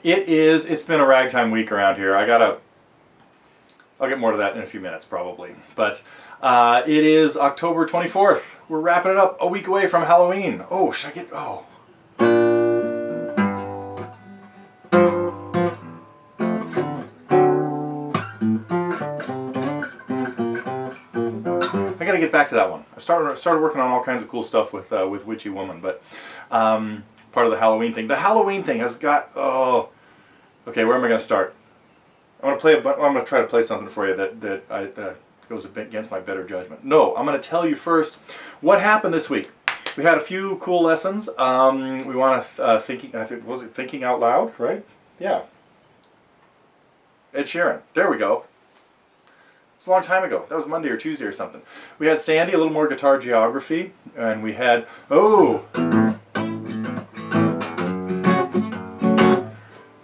It's been a ragtime week around here. I'll get more to that in a few minutes probably. But it is October 24th. We're wrapping it up a week away from Halloween. Oh, should I get, oh. I gotta get back to that one. I started working on all kinds of cool stuff with Witchy Woman, but part of the Halloween thing. The Halloween thing has got, oh, okay, where am I gonna start? I'm gonna try to play something for you that goes a bit against my better judgment. No, I'm gonna tell you first what happened this week. We had a few cool lessons. We want to thinking out loud, right? Yeah. Ed Sheeran. There we go. It's a long time ago. That was Monday or Tuesday or something. We had Sandy, a little more guitar geography, and we had the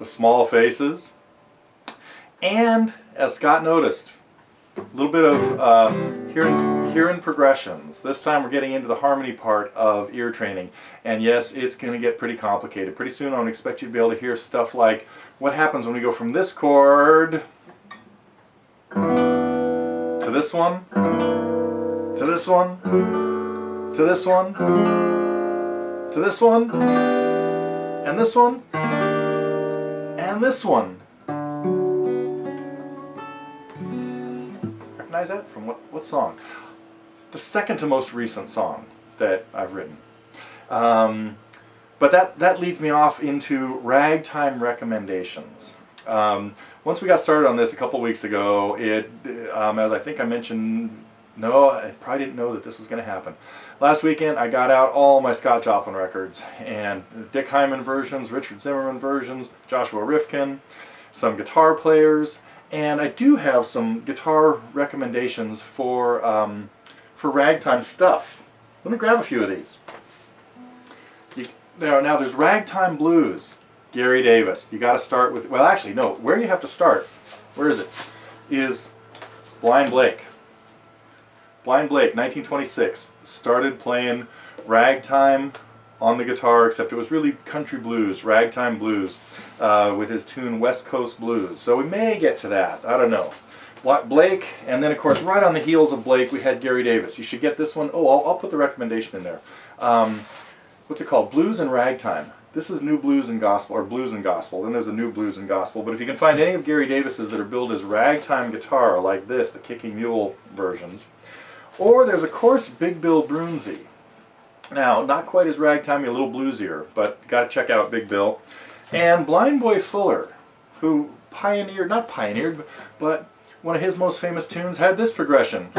small faces, and as Scott noticed, a little bit of hearing progressions. This time we're getting into the harmony part of ear training, and yes, it's going to get pretty complicated. Pretty soon I would expect you to be able to hear stuff like what happens when we go from this chord to this one, to this one, to this one, to this one, and this one, and this one. Recognize that from what song? The second to most recent song that I've written. But that leads me off into ragtime recommendations. Once we got started on this a couple weeks ago, as I think I mentioned, no, I probably didn't know that this was going to happen. Last weekend I got out all my Scott Joplin records, and Dick Hyman versions, Richard Zimmerman versions, Joshua Rifkin, some guitar players, and I do have some guitar recommendations for ragtime stuff. Let me grab a few of these. Now there's ragtime blues. Gary Davis. You got to start with, well actually no, where you have to start, where is it, is Blind Blake. Blind Blake, 1926, started playing ragtime on the guitar, except it was really country blues, ragtime blues, with his tune West Coast Blues. So we may get to that, I don't know. Blake, and then of course right on the heels of Blake we had Gary Davis. You should get this one. Oh, I'll put the recommendation in there. What's it called? Blues and Ragtime. This is New Blues and Gospel, or Blues and Gospel. Then there's a New Blues and Gospel. But if you can find any of Gary Davis's that are billed as ragtime guitar, like this, the Kicking Mule versions, or there's of course Big Bill Brunsey. Now, not quite as ragtimey, a little bluesier, but got to check out Big Bill. And Blind Boy Fuller, who not pioneered, but one of his most famous tunes had this progression.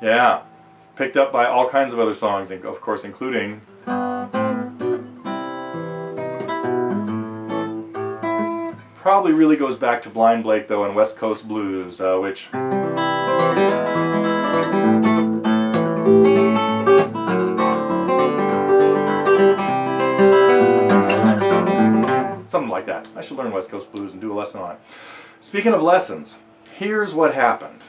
Yeah, picked up by all kinds of other songs, of course, including probably really goes back to Blind Blake though and West Coast Blues, which something like that. I should learn West Coast Blues and do a lesson on it. Speaking of lessons, here's what happened.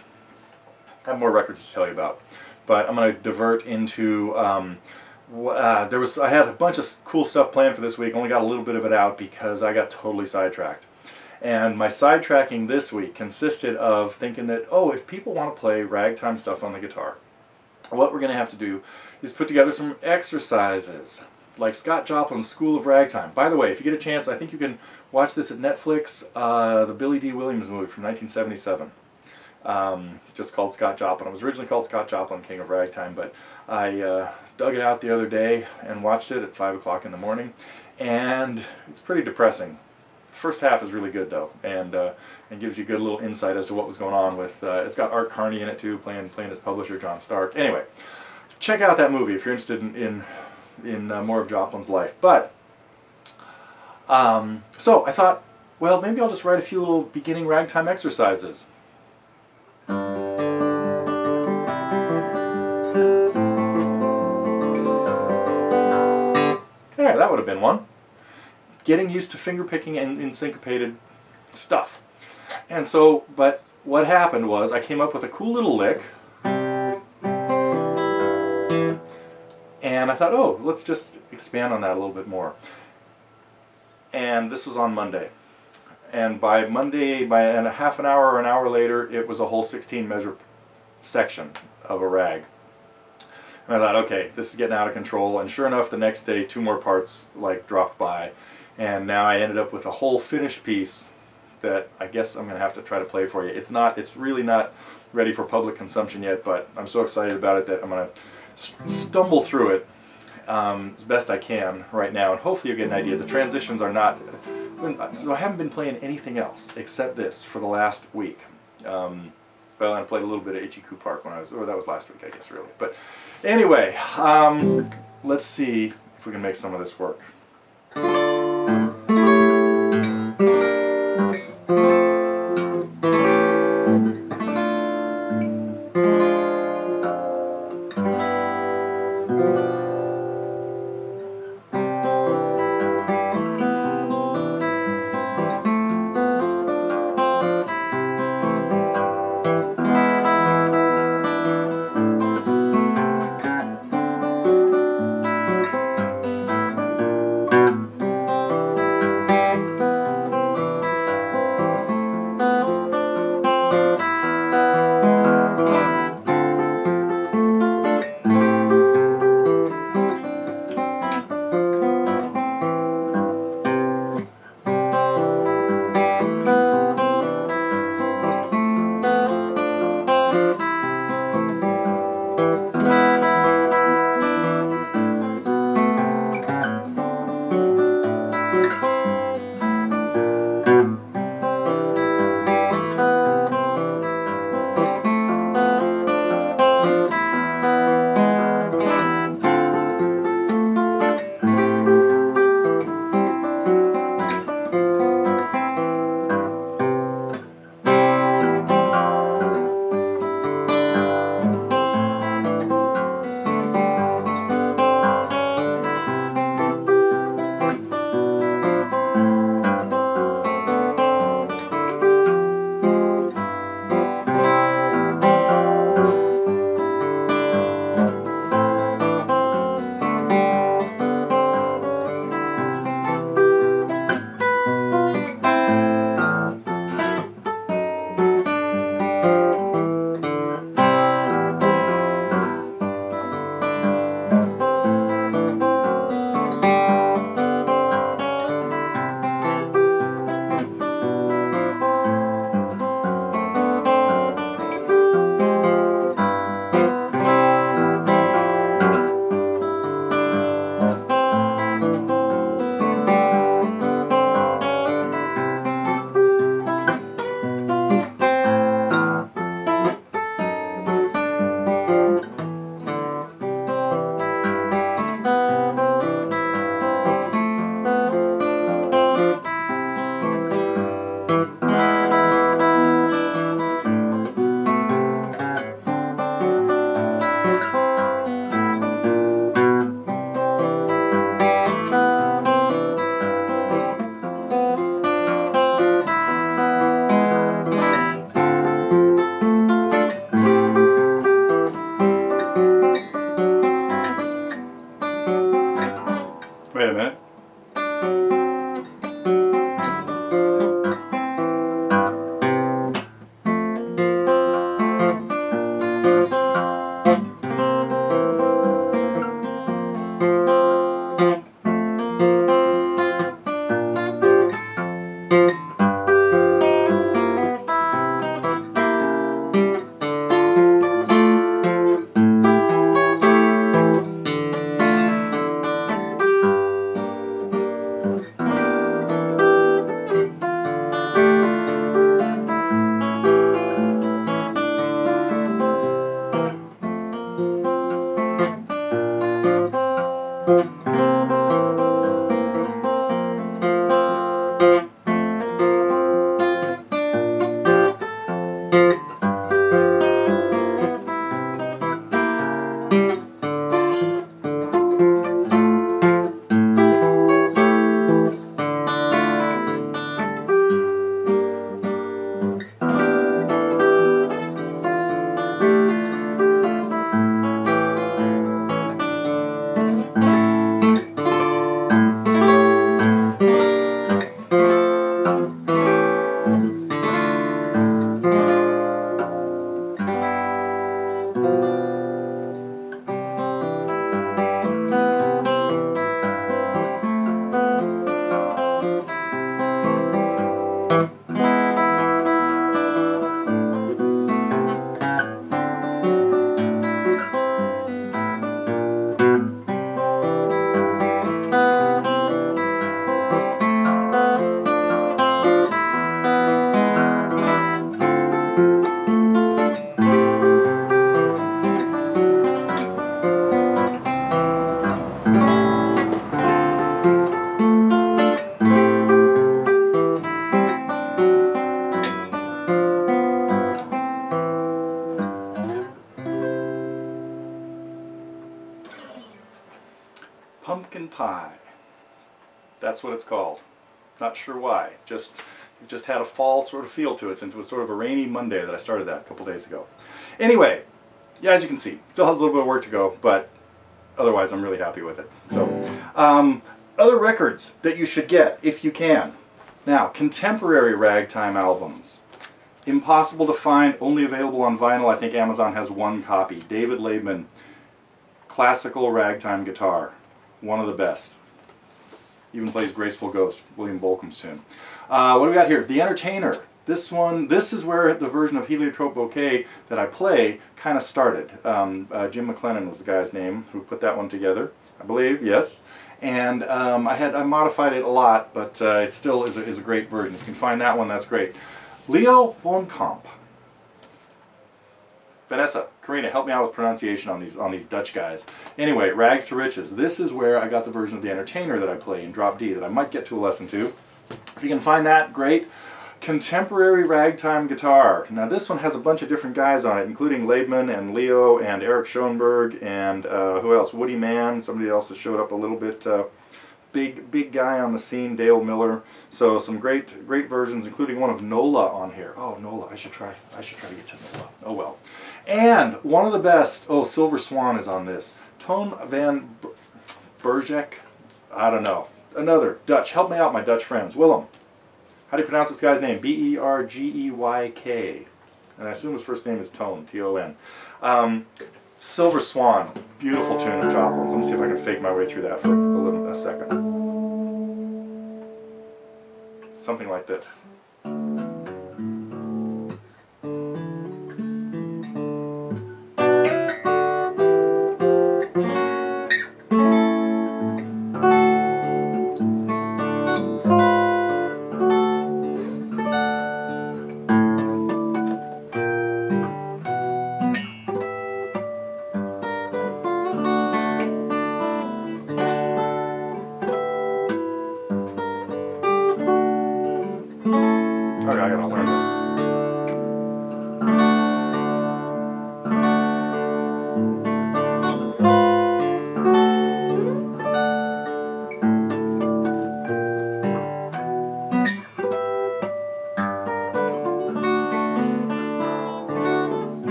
I have more records to tell you about, but I'm going to divert into, I had a bunch of cool stuff planned for this week, only got a little bit of it out because I got totally sidetracked. And my sidetracking this week consisted of thinking that, oh, if people want to play ragtime stuff on the guitar, what we're going to have to do is put together some exercises, like Scott Joplin's School of Ragtime. By the way, if you get a chance, I think you can watch this at Netflix, the Billy D. Williams movie from 1977. Just called Scott Joplin. It was originally called Scott Joplin, King of Ragtime, but I dug it out the other day and watched it at 5 o'clock in the morning, and it's pretty depressing. The first half is really good though, and gives you a good little insight as to what was going on with, it's got Art Carney in it too, playing his publisher, John Stark. Anyway, check out that movie if you're interested in more of Joplin's life. But, so I thought, well, maybe I'll just write a few little beginning ragtime exercises. that would have been one. Getting used to finger picking in syncopated stuff. And so, but what happened was I came up with a cool little lick, and I thought, oh, let's just expand on that a little bit more. And this was on Monday. And by Monday, by a half an hour or an hour later, it was a whole 16 measure section of a rag. And I thought, okay, this is getting out of control. And sure enough, the next day, 2 more parts like dropped by. And now I ended up with a whole finished piece that I guess I'm going to have to try to play for you. It's really not ready for public consumption yet, but I'm so excited about it that I'm going to stumble through it as best I can right now. And hopefully you'll get an idea. The transitions are not... So I haven't been playing anything else except this for the last week. Well, I played a little bit of Itchycoo Park when or that was last week, I guess, really. But anyway, let's see if we can make some of this work. Pumpkin Pie. That's what it's called. Not sure why. It just had a fall sort of feel to it, since it was sort of a rainy Monday that I started that a couple days ago. Anyway, yeah, as you can see, still has a little bit of work to go, but otherwise I'm really happy with it. So, other records that you should get if you can. Now, contemporary ragtime albums. Impossible to find, only available on vinyl. I think Amazon has one copy. David Laibman, classical ragtime guitar. One of the best. Even plays Graceful Ghost, William Bolcom's tune. What do we got here? The Entertainer. This is where the version of Heliotrope Bouquet that I play kind of started. Jim McLennan was the guy's name who put that one together, I believe, yes. And I modified it a lot, but it still is a great version. If you can find that one, that's great. Leo Wijnkamp. Vanessa, Karina, help me out with pronunciation on these Dutch guys. Anyway, Rags to Riches. This is where I got the version of The Entertainer that I play in drop D that I might get to a lesson to. If you can find that, great. Contemporary ragtime guitar. Now this one has a bunch of different guys on it, including Laibman and Leo and Eric Schoenberg and who else? Woody Mann, somebody else that showed up a little bit. Big guy on the scene, Dale Miller. So some great versions, including one of Nola on here. Oh, Nola, I should try to get to Nola. Oh well. And one of the best, oh, Silver Swan is on this. Ton Van Bergeyk, I don't know. Another Dutch. Help me out, my Dutch friends. Willem. How do you pronounce this guy's name? B-E-R-G-E-Y-K. And I assume his first name is Tone, T-O-N. Silver Swan, beautiful tune of Joplin's. Let me see if I can fake my way through that for a second. Something like this. Okay, I gotta learn this.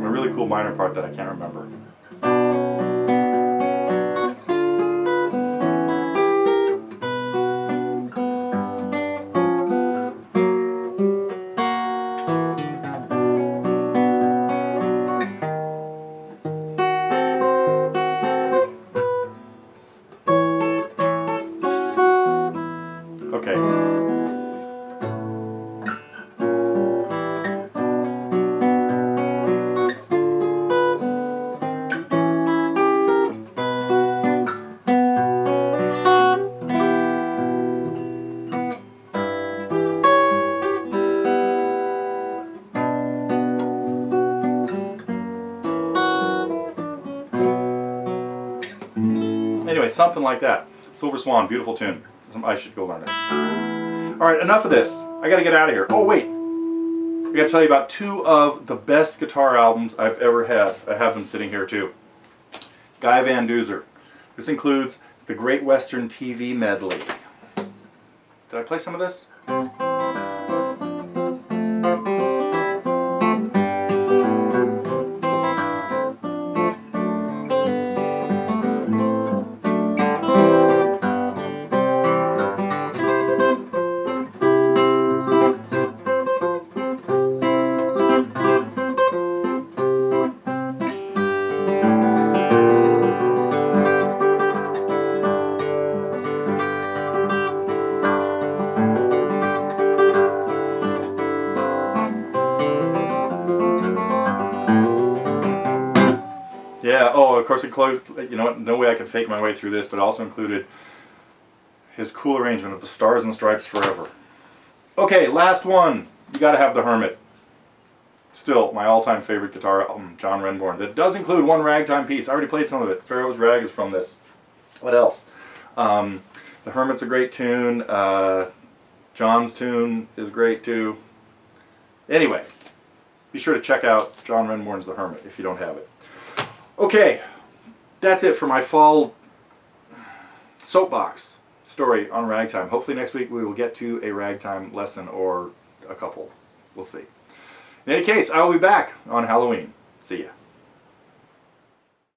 A really cool minor part that I can't remember. Okay. Anyway, something like that. Silver Swan, beautiful tune. I should go learn it. Alright, enough of this. I gotta get out of here. Oh, wait. I gotta tell you about two of the best guitar albums I've ever had. I have them sitting here too. Guy Van Duzer. This includes the Great Western TV Medley. Did I play some of this? Yeah, oh, of course, you know what, no way I could fake my way through this, but it also included his cool arrangement of the Stars and Stripes Forever. Okay, last one. You gotta have The Hermit. Still, my all-time favorite guitar album, John Renbourn. That does include one ragtime piece. I already played some of it. Pharaoh's Rag is from this. What else? The Hermit's a great tune. John's tune is great too. Anyway, be sure to check out John Renbourn's The Hermit if you don't have it. Okay, that's it for my fall soapbox story on ragtime. Hopefully next week we will get to a ragtime lesson or a couple. We'll see. In any case, I will be back on Halloween. See ya.